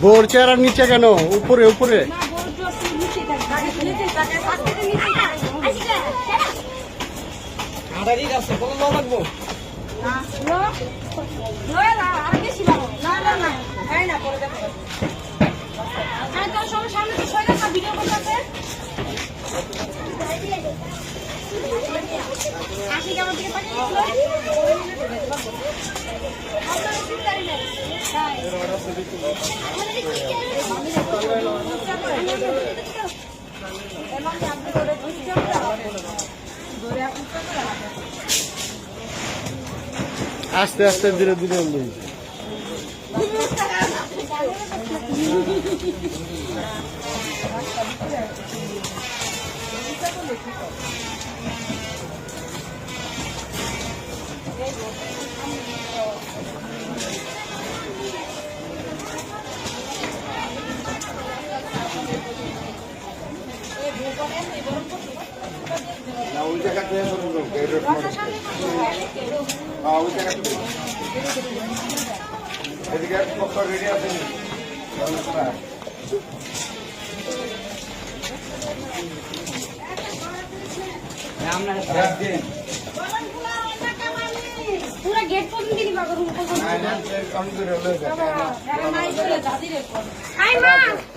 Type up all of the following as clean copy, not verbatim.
Bore চেয়ারের নিচে কেন? উপরে উপরে আস্তে আস্তে ধীরে ধীরে ওই জায়গাতে এদিকে রেডি আছে पूरा गेट पहुंच दिली बाबा रूम को कम করে হলো নাই চলে দাদি রে আই মা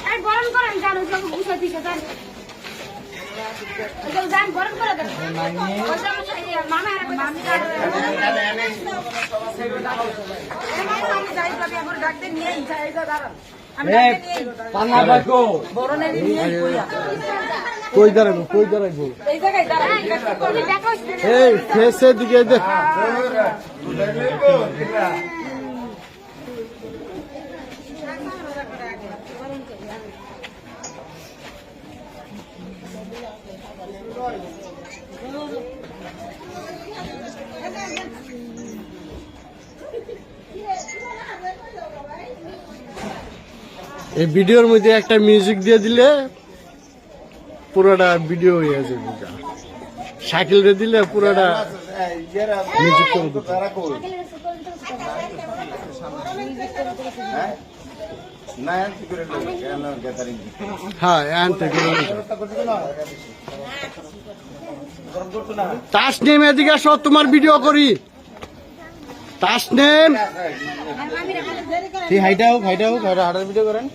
আই গরম করেন জানো সব বুঝা দিছে জান তো জান গরম করে দেন মামা মামি আমি যাই তবে আমার ডাকতে নিয়ে যাই দাঁড়ান আমি ডাকতে নিয়ে পান্না বাকো বড়নে নিয়ে কই দাঁড়াইবো এই জায়গায় দাঁড়ান কোনি দেখো এই ফেসের দিকে দেখ এই ভিডিওর মধ্যে একটা মিউজিক দিয়ে দিলে পুরোটা ভিডিও হয়ে যাবে। সাইকেল রে দিলে পুরোটা মিউজিক করে দিতে। হ্যাঁ আনতে তাসনিম এদিকে আসো, তোমার ভিডিও করি। তাসনিম হাইটা হোক হাইটার ভিডিও করেন।